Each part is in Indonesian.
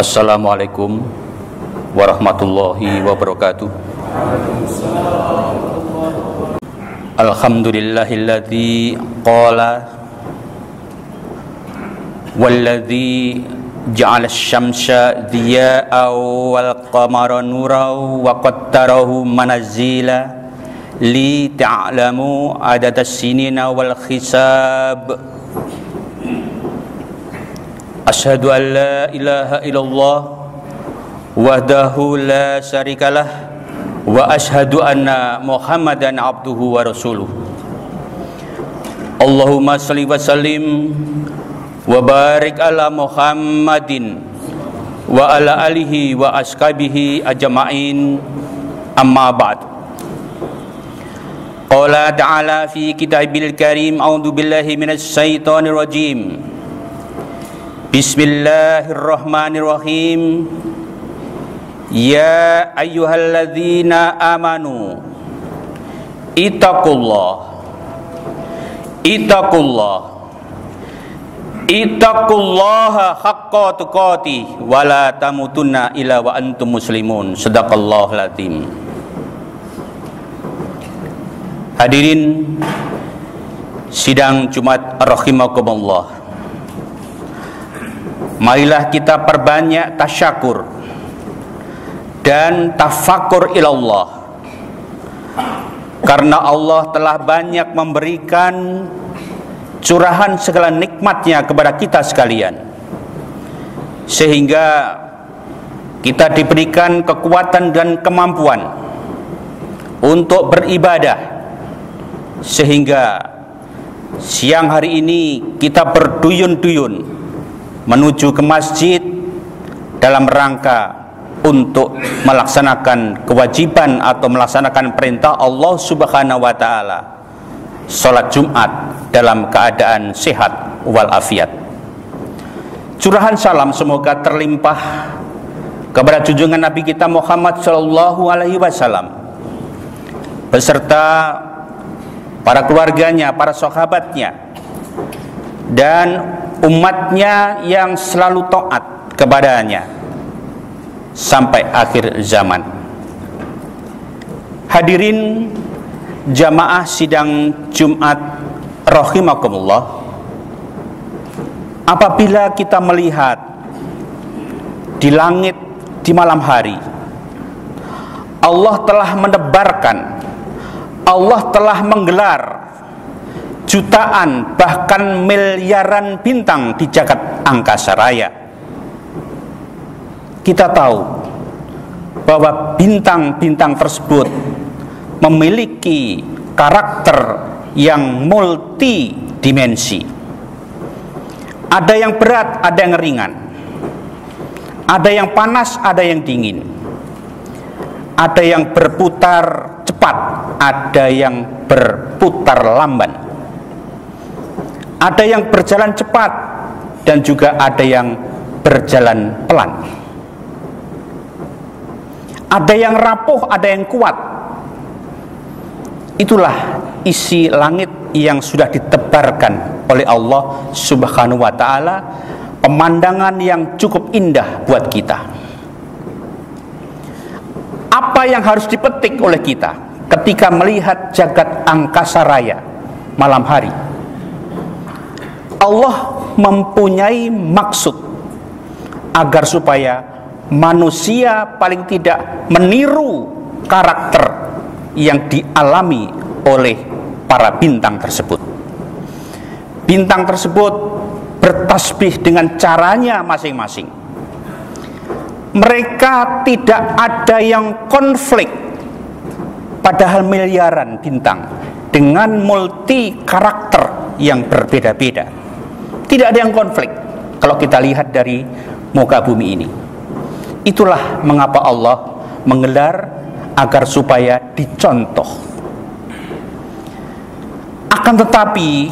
Assalamualaikum warahmatullahi wabarakatuh. Alhamdulillahilladzi qala walladzi ja'ala asy-syamsa diya'an wal qamara nuran wa qaddarahu manazila li ta'lamu adadas sinina wal hisab. Asyhadu an la ilaha illallah wahdahu la syarikalah wa asyhadu anna Muhammadan abduhu wa rasuluh. Allahumma shalli wa sallim wa barik ala Muhammadin wa ala alihi wa ashabihi ajma'in, amma ba'd. Qala ta'ala fi kitabil karim, a'udzu billahi minasy syaithanir rajim. Bismillahirrahmanirrahim. Ya ayyuhalladzina amanu ittaqullah ittaqullaha haqqa tuqatih wa la tamutunna illa wa antum muslimun. Shadaqallahul azim. Hadirin sidang Jumat rahimakumullah. Marilah kita perbanyak tasyakur dan tafakur ilallah, karena Allah telah banyak memberikan curahan segala nikmatnya kepada kita sekalian, sehingga kita diberikan kekuatan dan kemampuan untuk beribadah, sehingga siang hari ini kita berduyun-duyun menuju ke masjid dalam rangka untuk melaksanakan kewajiban atau melaksanakan perintah Allah Subhanahu wa taala, salat Jumat dalam keadaan sehat walafiat. Curahan salam semoga terlimpah kepada junjungan Nabi kita Muhammad sallallahu alaihi wasallam beserta para keluarganya, para sahabatnya, dan umatnya yang selalu taat kepadanya sampai akhir zaman. Hadirin jamaah sidang Jumat rahimakumullah, apabila kita melihat di langit di malam hari, Allah telah menebarkan, Allah telah menggelar jutaan bahkan miliaran bintang di jagat angkasa raya. Kita tahu bahwa bintang-bintang tersebut memiliki karakter yang multidimensi. Ada yang berat, ada yang ringan. Ada yang panas, ada yang dingin. Ada yang berputar cepat, ada yang berputar lamban. Ada yang berjalan cepat dan juga ada yang berjalan pelan. Ada yang rapuh, ada yang kuat. Itulah isi langit yang sudah ditebarkan oleh Allah Subhanahu wa taala, pemandangan yang cukup indah buat kita. Apa yang harus dipetik oleh kita ketika melihat jagat angkasa raya malam hari? Allah mempunyai maksud agar supaya manusia paling tidak meniru karakter yang dialami oleh para bintang tersebut. Bintang tersebut bertasbih dengan caranya masing-masing. Mereka tidak ada yang konflik, padahal miliaran bintang dengan multi karakter yang berbeda-beda. Tidak ada yang konflik kalau kita lihat dari muka bumi ini. Itulah mengapa Allah menggelar agar supaya dicontoh. Akan tetapi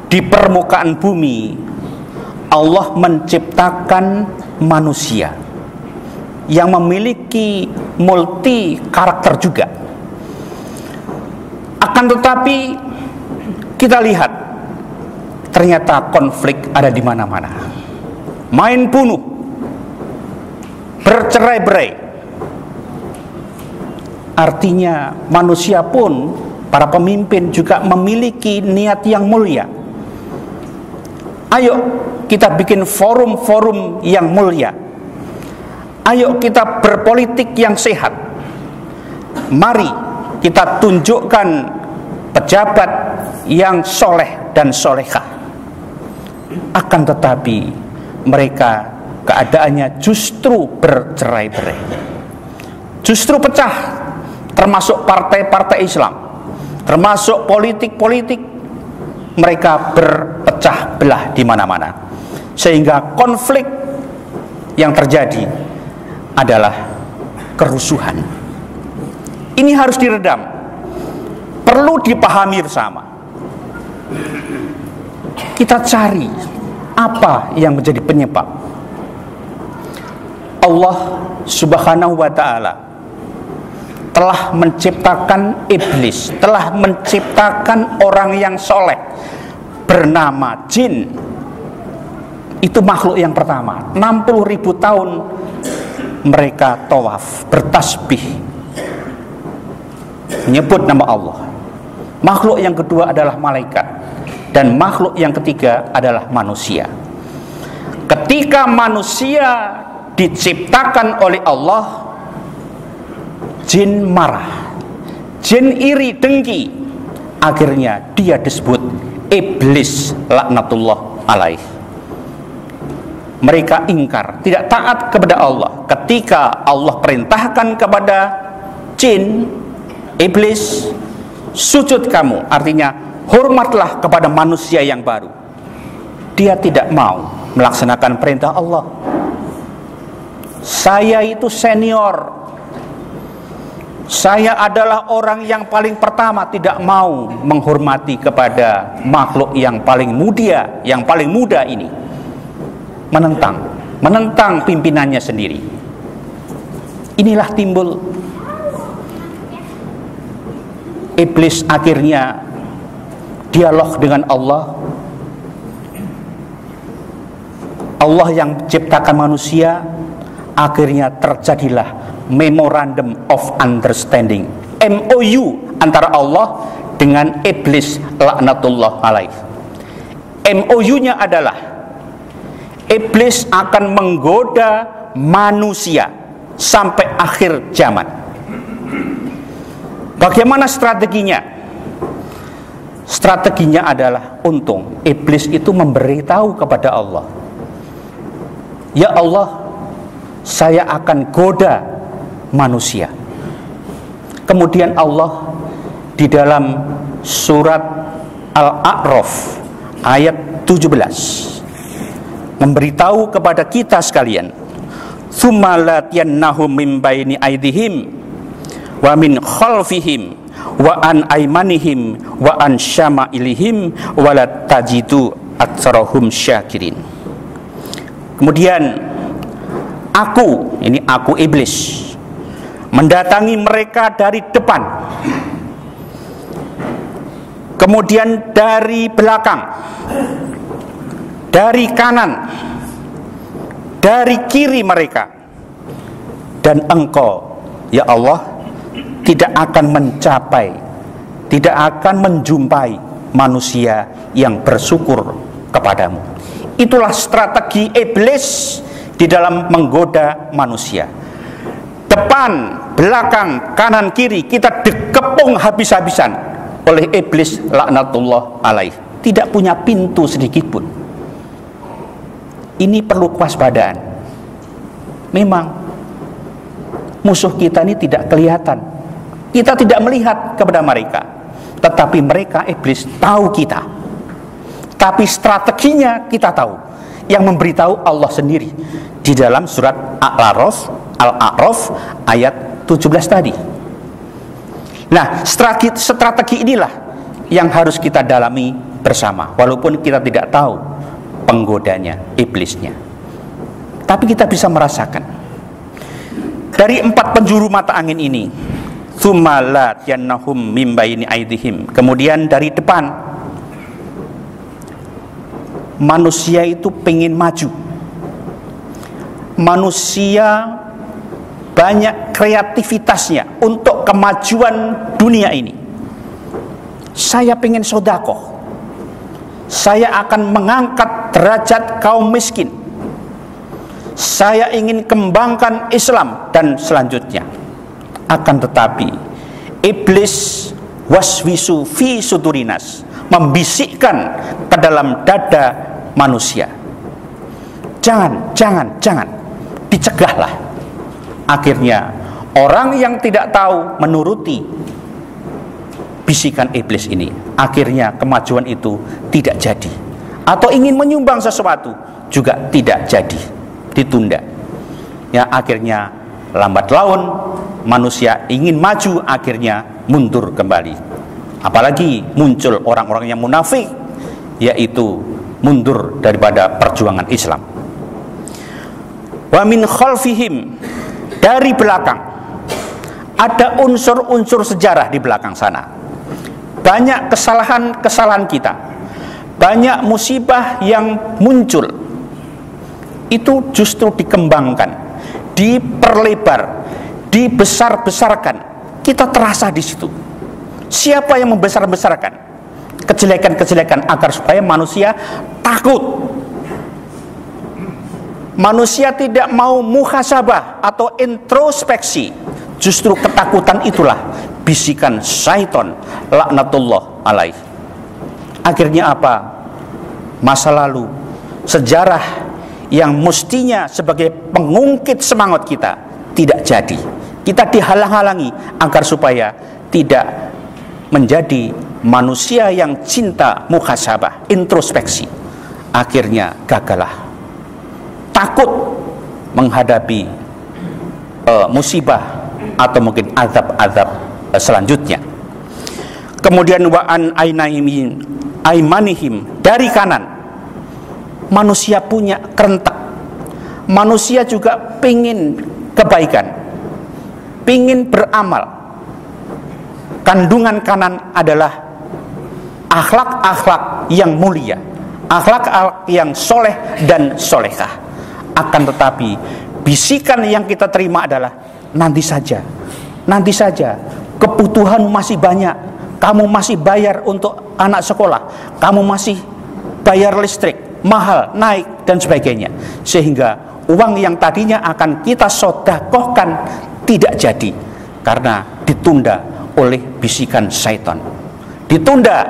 di permukaan bumi Allah menciptakan manusia yang memiliki multi karakter juga. Akan tetapi kita lihat ternyata konflik ada di mana-mana. Main bunuh bercerai-berai. Artinya manusia pun, para pemimpin juga memiliki niat yang mulia. Ayo kita bikin forum-forum yang mulia. Ayo kita berpolitik yang sehat. Mari kita tunjukkan pejabat yang soleh dan solehah. Akan tetapi mereka keadaannya justru bercerai-berai, justru pecah, termasuk partai-partai Islam, termasuk politik-politik. Mereka berpecah belah di mana-mana, sehingga konflik yang terjadi adalah kerusuhan. Ini harus diredam, perlu dipahami bersama. Kita cari apa yang menjadi penyebab. Allah Subhanahu wa ta'ala telah menciptakan iblis, telah menciptakan orang yang soleh bernama jin. Itu makhluk yang pertama. 60.000 tahun mereka tawaf, bertasbih, menyebut nama Allah. Makhluk yang kedua adalah malaikat, dan makhluk yang ketiga adalah manusia. Ketika manusia diciptakan oleh Allah, jin marah, jin iri, dengki. Akhirnya dia disebut iblis laknatullah alaih. Mereka ingkar, tidak taat kepada Allah. Ketika Allah perintahkan kepada jin, iblis, sujud kamu, artinya hormatlah kepada manusia yang baru. Dia tidak mau melaksanakan perintah Allah. Saya itu senior, saya adalah orang yang paling pertama, tidak mau menghormati kepada makhluk yang paling muda, yang paling muda ini. Menentang pimpinannya sendiri. Inilah timbul iblis. Akhirnya dialog dengan Allah. Allah yang menciptakan manusia. Akhirnya terjadilah Memorandum of Understanding, MOU, antara Allah dengan iblis laknatullah alaih. MOU-nya adalah iblis akan menggoda manusia sampai akhir zaman. Bagaimana strateginya? Strateginya adalah untung. Iblis itu memberitahu kepada Allah, ya Allah, saya akan goda manusia. Kemudian Allah di dalam surat Al-A'raf ayat 17 memberitahu kepada kita sekalian, "Tsumma latiyannahum min baini aydihim wa min khalfihim wa an aymanihim wa an syama'ilihim wa la tajidu aktsarahum syakirin." Kemudian aku, ini aku iblis, mendatangi mereka dari depan, kemudian dari belakang, dari kanan, dari kiri mereka, dan engkau ya Allah tidak akan mencapai, tidak akan menjumpai manusia yang bersyukur kepadamu. Itulah strategi iblis di dalam menggoda manusia. Depan, belakang, kanan, kiri, kita dikepung habis-habisan oleh iblis laknatullah alaih. Tidak punya pintu sedikit pun. Ini perlu kewaspadaan. Memang musuh kita ini tidak kelihatan, kita tidak melihat kepada mereka, tetapi mereka iblis tahu kita. Tapi strateginya kita tahu. Yang memberitahu Allah sendiri di dalam surat Al-A'raf ayat 17 tadi. Nah, strategi inilah yang harus kita dalami bersama, walaupun kita tidak tahu penggodanya, iblisnya. Tapi kita bisa merasakan dari 4 penjuru mata angin ini. Tsumma latiyannahum min baini aydihim. Kemudian dari depan, manusia itu pengen maju. Manusia banyak kreativitasnya untuk kemajuan dunia ini. Saya pengen sodakoh, saya akan mengangkat derajat kaum miskin, saya ingin kembangkan Islam dan selanjutnya. Akan tetapi iblis waswisu fi sudurinas, membisikkan ke dalam dada manusia, jangan, dicegahlah. Akhirnya orang yang tidak tahu menuruti bisikan iblis ini, akhirnya kemajuan itu tidak jadi. Atau ingin menyumbang sesuatu juga tidak jadi, ditunda. Ya, akhirnya lambat laun manusia ingin maju, akhirnya mundur kembali. Apalagi muncul orang-orang yang munafik, yaitu mundur daripada perjuangan Islam. Wa min khalfihim, dari belakang ada unsur-unsur sejarah di belakang sana. Banyak kesalahan-kesalahan kita, banyak musibah yang muncul, itu justru dikembangkan, diperlebar, dibesar-besarkan. Kita terasa di situ. Siapa yang membesar-besarkan kejelekan-kejelekan agar supaya manusia takut? Manusia tidak mau muhasabah atau introspeksi. Justru ketakutan itulah bisikan syaitan laknatullah alaih. Akhirnya apa? Masa lalu, sejarah yang mestinya sebagai pengungkit semangat kita tidak jadi. Kita dihalang-halangi agar supaya tidak menjadi manusia yang cinta muhasabah, introspeksi. Akhirnya gagalah, takut menghadapi musibah atau mungkin azab-azab selanjutnya. Kemudian wa'an aimanihim, dari kanan manusia punya kerentak. Manusia juga pingin kebaikan, pingin beramal. Kandungan kanan adalah akhlak-akhlak yang mulia, akhlak-akhlak yang soleh dan solehah. Akan tetapi bisikan yang kita terima adalah nanti saja, kebutuhan masih banyak, kamu masih bayar untuk anak sekolah, kamu masih bayar listrik mahal, naik dan sebagainya, sehingga uang yang tadinya akan kita sedekahkan tidak jadi karena ditunda oleh bisikan syaitan. Ditunda,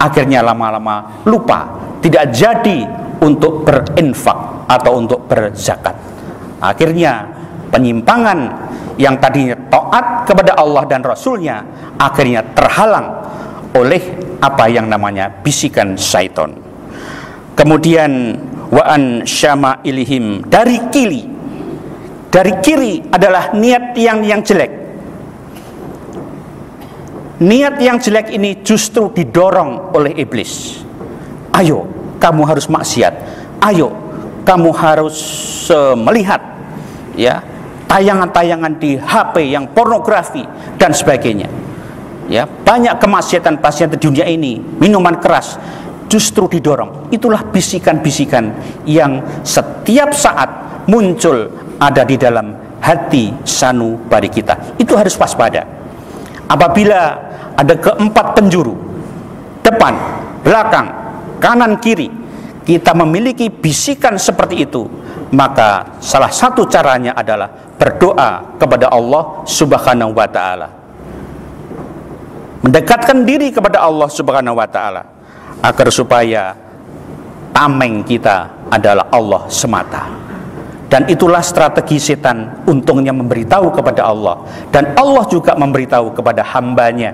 akhirnya lama-lama lupa, tidak jadi untuk berinfak atau untuk berzakat. Akhirnya penyimpangan yang tadinya taat kepada Allah dan Rasulnya akhirnya terhalang oleh apa yang namanya bisikan syaitan. Kemudian wa'an syama'ilihim, dari kiri adalah niat yang jelek. Niat yang jelek ini justru didorong oleh iblis. Ayo, kamu harus maksiat. Ayo, kamu harus melihat ya tayangan-tayangan di HP yang pornografi dan sebagainya. Ya, banyak kemaksiatan-kemaksiatan di dunia ini, minuman keras justru didorong. Itulah bisikan-bisikan yang setiap saat muncul ada di dalam hati sanubari kita. Itu harus waspada. Apabila ada keempat penjuru, depan, belakang, kanan, kiri, kita memiliki bisikan seperti itu, maka salah satu caranya adalah berdoa kepada Allah Subhanahu wa ta'ala, mendekatkan diri kepada Allah Subhanahu wa ta'ala, agar supaya tameng kita adalah Allah semata. Dan itulah strategi setan, untungnya memberitahu kepada Allah, dan Allah juga memberitahu kepada hambanya,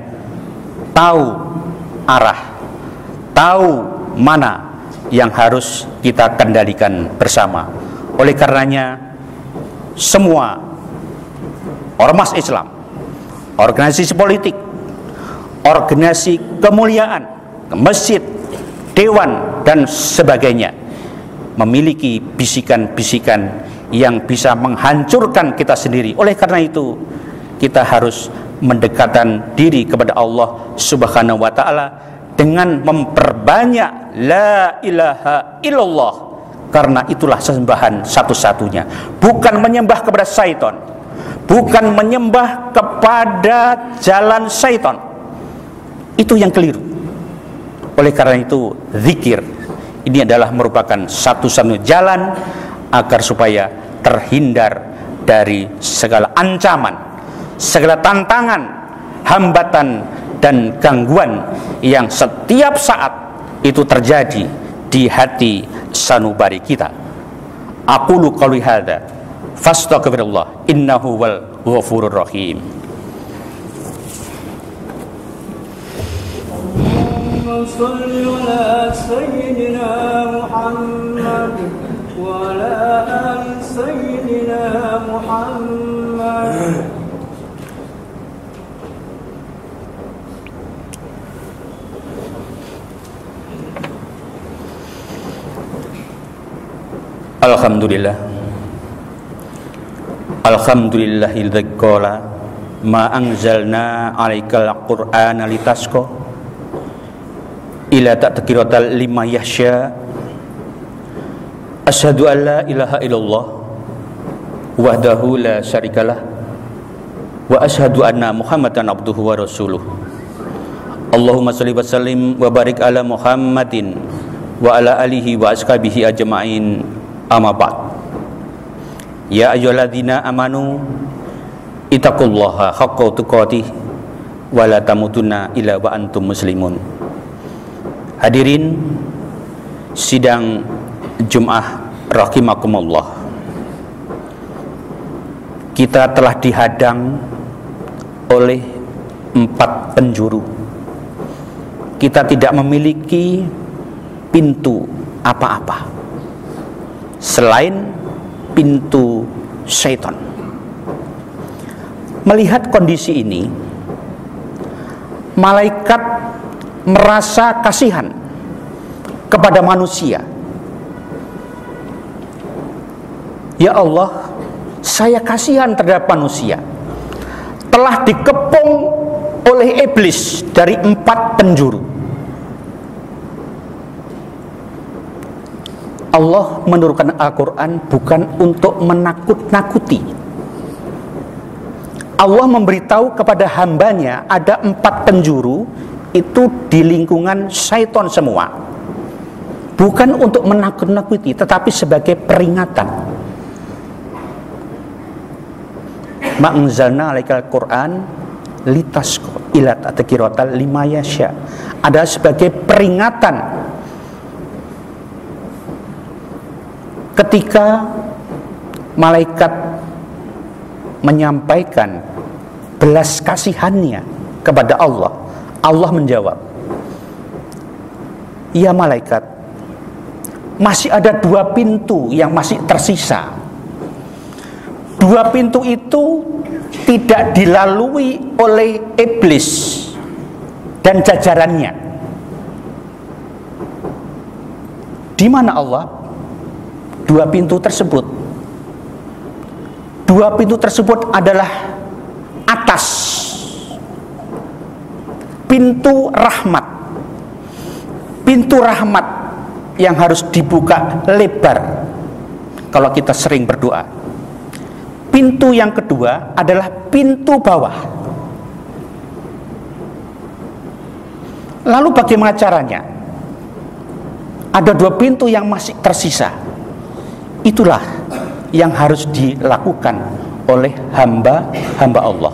tahu arah, tahu mana yang harus kita kendalikan bersama. Oleh karenanya, semua ormas Islam, organisasi politik, organisasi kemuliaan, masjid, dewan dan sebagainya memiliki bisikan-bisikan yang bisa menghancurkan kita sendiri. Oleh karena itu, kita harus mendekatkan diri kepada Allah Subhanahu wa ta'ala dengan memperbanyak la ilaha illallah, karena itulah sembahan satu-satunya. Bukan menyembah kepada syaitan, bukan menyembah kepada jalan syaitan. Itu yang keliru. Oleh karena itu, zikir ini adalah merupakan satu-satunya jalan agar supaya terhindar dari segala ancaman, segala tantangan, hambatan dan gangguan yang setiap saat itu terjadi di hati sanubari kita. Aqulu qouli hadza fastaghfirullah innahu wal ghafurur rahim. Salli ala sayyidina Muhammad wa ala ali sayyidina Muhammad. Alhamdulillah, alhamdulillahilladzi qala ma anzalna 'alaikal qur'ana litasqa ila tadhkiratal liman yahsya. Asyhadu an la ilaha illallah wahdahu la syarikalah wa asyhadu anna Muhammadan abduhu wa rasuluh. Allahumma shalli wa sallim wa barik ala Muhammadin wa ala alihi wa ashabihi ajma'in. Amma ba'd. Ya ayyuhalladzina amanu ittaqullaha haqqa tuqatih wa la tamutunna illa wa antum muslimun. Hadirin sidang Jum'ah rahimakumullah. Kita telah dihadang oleh 4 penjuru. Kita tidak memiliki pintu apa-apa selain pintu syaitan. Melihat kondisi ini, malaikat merasa kasihan kepada manusia. Ya Allah, saya kasihan terhadap manusia, telah dikepung oleh iblis dari 4 penjuru. Allah menurunkan Al-Quran bukan untuk menakut-nakuti. Allah memberitahu kepada hambanya ada 4 penjuru itu di lingkungan syaitan semua. Bukan untuk menakut-nakuti, tetapi sebagai peringatan. Ma anzalna 'alaikal Qur'an litasqa ila tadhkiratal liman yasha. Ada sebagai peringatan ketika malaikat menyampaikan belas kasihannya kepada Allah. Allah menjawab, ya malaikat, masih ada 2 pintu yang masih tersisa. 2 pintu itu tidak dilalui oleh iblis dan jajarannya. Di mana Allah? 2 pintu tersebut. 2 pintu tersebut adalah atas pintu rahmat. Pintu rahmat yang harus dibuka lebar kalau kita sering berdoa. Pintu yang kedua adalah pintu bawah. Lalu bagaimana caranya? Ada 2 pintu yang masih tersisa. Itulah yang harus dilakukan oleh hamba-hamba Allah.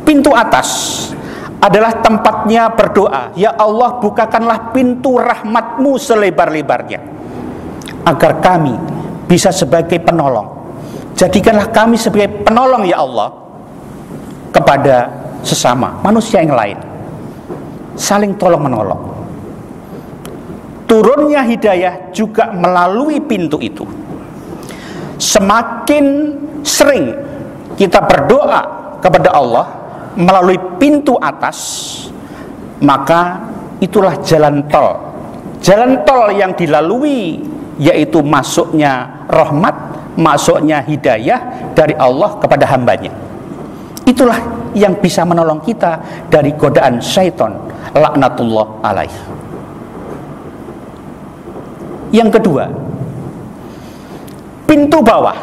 Pintu atas adalah tempatnya berdoa. Ya Allah, bukakanlah pintu rahmat-Mu selebar-lebarnya, agar kami bisa sebagai penolong. Jadikanlah kami sebagai penolong ya Allah kepada sesama manusia yang lain. Saling tolong menolong. Turunnya hidayah juga melalui pintu itu. Semakin sering kita berdoa kepada Allah melalui pintu atas, maka itulah jalan tol. Jalan tol yang dilalui, yaitu masuknya rahmat, masuknya hidayah dari Allah kepada hambanya. Itulah yang bisa menolong kita dari godaan syaitan, laknatullah alaih. Yang kedua, pintu bawah.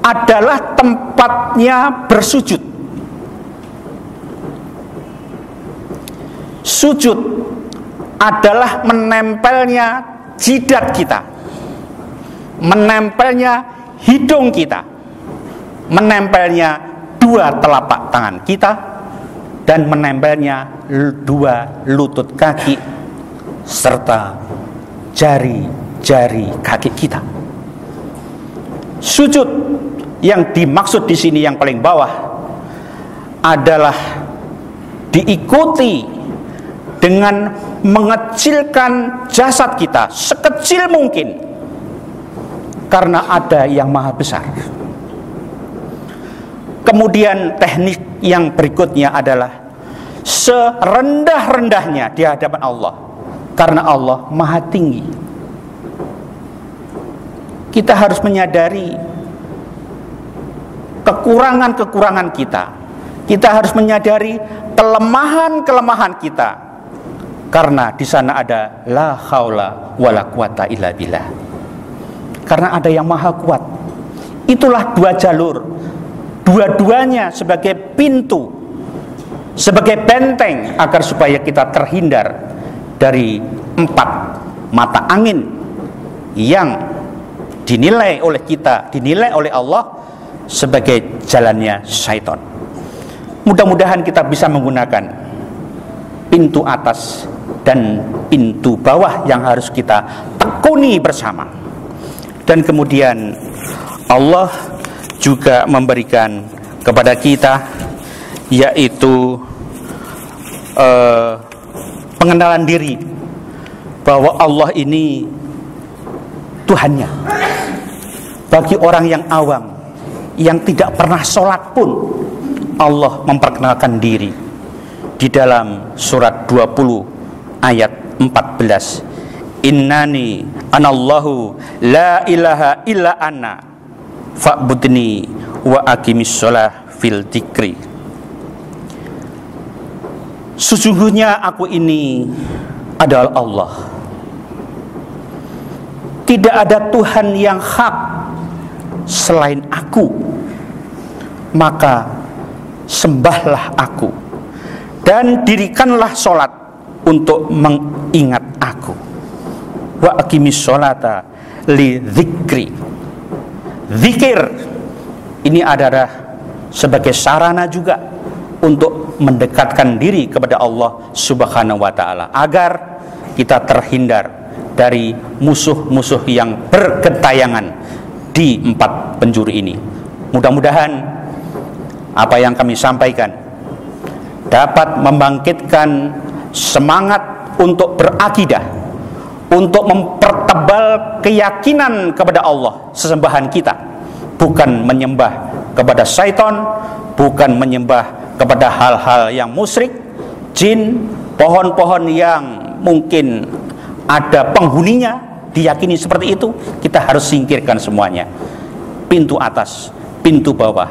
adalah tempatnya bersujud. Sujud adalah menempelnya jidat kita, menempelnya hidung kita, menempelnya dua telapak tangan kita, dan menempelnya dua lutut kaki serta jari-jari kaki kita. Sujud yang dimaksud di sini yang paling bawah adalah diikuti dengan mengecilkan jasad kita sekecil mungkin, karena ada yang maha besar. Kemudian teknik yang berikutnya adalah serendah-rendahnya di hadapan Allah, karena Allah maha tinggi. Kita harus menyadari kekurangan-kekurangan kita. Kita harus menyadari kelemahan-kelemahan kita, karena di sana ada la haula wala quwata illa billah. Karena ada yang maha kuat. Itulah dua jalur, dua-duanya sebagai pintu, sebagai benteng agar supaya kita terhindar dari 4 mata angin yang dinilai oleh kita, dinilai oleh Allah sebagai jalannya syaitan. Mudah-mudahan kita bisa menggunakan pintu atas dan pintu bawah yang harus kita tekuni bersama. Dan kemudian Allah juga memberikan kepada kita yaitu pengenalan diri bahwa Allah ini Tuhannya. Bagi orang yang awam yang tidak pernah sholat pun, Allah memperkenalkan diri di dalam surat 20 ayat 14. Innani anallahu la ilaha illa ana fa'budni wa aqimis sholah fil dzikri. Sesungguhnya aku ini adalah Allah. Tidak ada Tuhan yang hak selain aku, maka sembahlah aku dan dirikanlah sholat untuk mengingat aku. Wa aqimis sholata li dzikri. Zikir ini adalah sebagai sarana juga untuk mendekatkan diri kepada Allah Subhanahu wa ta'ala, agar kita terhindar dari musuh-musuh yang bergentayangan di 4 penjuru ini. Mudah-mudahan apa yang kami sampaikan dapat membangkitkan semangat untuk berakidah, untuk mempertebal keyakinan kepada Allah sesembahan kita, bukan menyembah kepada syaitan, bukan menyembah kepada hal-hal yang musyrik, jin, pohon-pohon yang mungkin ada penghuninya, diyakini seperti itu. Kita harus singkirkan semuanya. Pintu atas, pintu bawah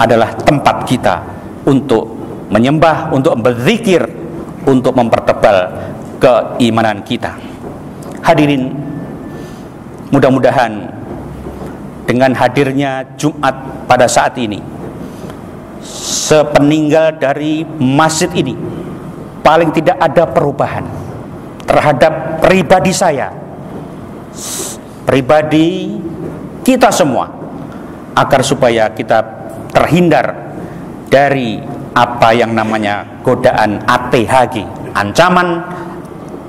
adalah tempat kita untuk menyembah, untuk berzikir, untuk mempertebal keimanan kita. Hadirin, mudah-mudahan dengan hadirnya Jumat pada saat ini, sepeninggal dari masjid ini, paling tidak ada perubahan terhadap pribadi saya, pribadi kita semua, agar supaya kita terhindar dari apa yang namanya godaan ATHG, ancaman,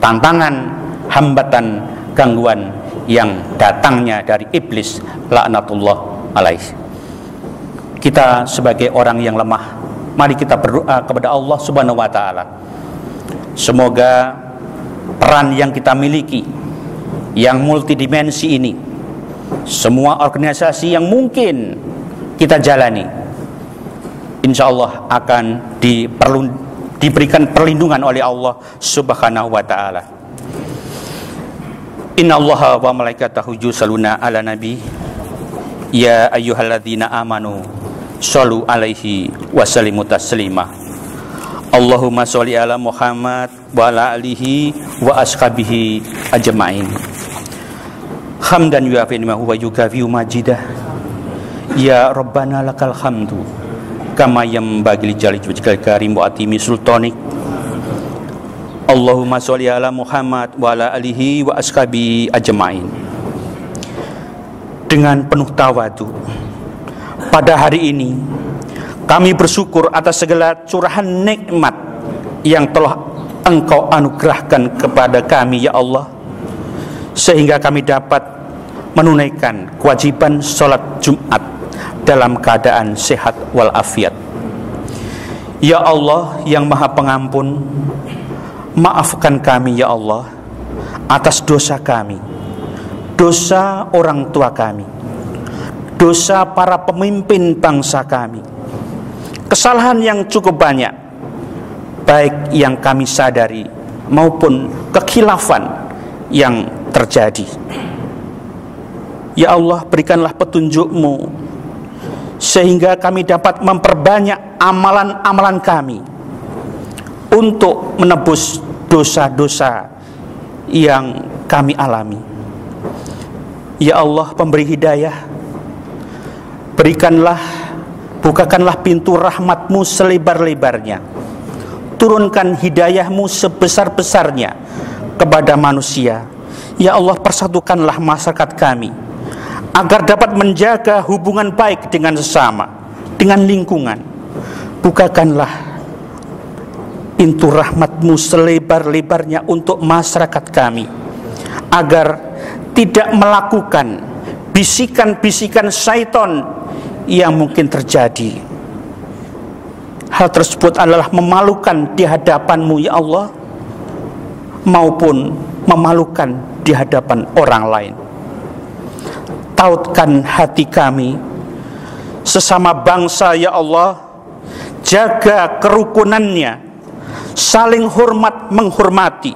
tantangan, hambatan, gangguan yang datangnya dari iblis laknatullah alaih. Kita sebagai orang yang lemah, mari kita berdoa kepada Allah Subhanahu wa ta'ala. Semoga peran yang kita miliki yang multidimensi ini, semua organisasi yang mungkin kita jalani, insya Allah akan diberikan perlindungan oleh Allah Subhanahu wa ta'ala. Innallaha wa malaikatahu yusholluna ala nabi ya ayyuhalladzina amanu shollu alaihi wa sallimu taslima. Allahumma sholli ala Muhammad wa ala alihi wa ashabihi ajma'in. Hamdan yuafi ni'mahu wa yukafi majidah. Ya Rabbana lakal hamdu kama yanbaghi li jalali wajhikal karim wa atimi sultanik. Allahumma sholli ala Muhammad wa ala alihi wa ashabi ajmain. Dengan penuh tawadu, pada hari ini kami bersyukur atas segala curahan nikmat yang telah Engkau anugerahkan kepada kami ya Allah, sehingga kami dapat menunaikan kewajiban sholat Jumat dalam keadaan sehat walafiat. Ya Allah yang Maha Pengampun, maafkan kami ya Allah atas dosa kami, dosa orang tua kami, dosa para pemimpin bangsa kami, kesalahan yang cukup banyak, baik yang kami sadari maupun kekhilafan yang terjadi. Ya Allah, berikanlah petunjuk-Mu sehingga kami dapat memperbanyak amalan-amalan kami untuk menebus dosa-dosa yang kami alami. Ya Allah, pemberi hidayah, bukakanlah pintu rahmat-Mu selebar-lebarnya, turunkan hidayah-Mu sebesar-besarnya kepada manusia. Ya Allah, persatukanlah masyarakat kami agar dapat menjaga hubungan baik dengan sesama, dengan lingkungan. Bukakanlah pintu rahmat-Mu selebar-lebarnya untuk masyarakat kami, agar tidak melakukan bisikan-bisikan syaitan yang mungkin terjadi. Hal tersebut adalah memalukan di hadapan-Mu ya Allah, maupun memalukan di hadapan orang lain. Tautkan hati kami sesama bangsa ya Allah, jaga kerukunannya, saling hormat menghormati,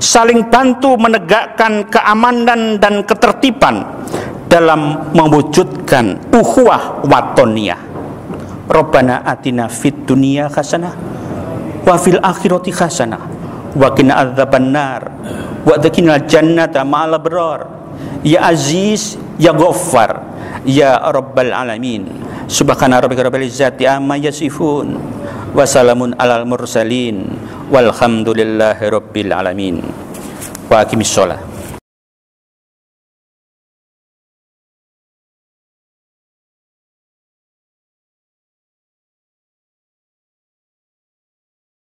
saling bantu menegakkan keamanan dan ketertiban dalam mewujudkan ukhuwah watoniyah. Rabbana atina fid dunya hasanah wa fil akhirati hasanah wa qina adzabannar wa adkhilnal jannata ma'al abrar. Ya Aziz, Ya Ghaffar, Ya Rabbal Alamin. Subhana rabbika rabbil izzati amma yasifun wa salamun alal mursalin walhamdulillahi rabbil alamin. Wa aqimis shalah.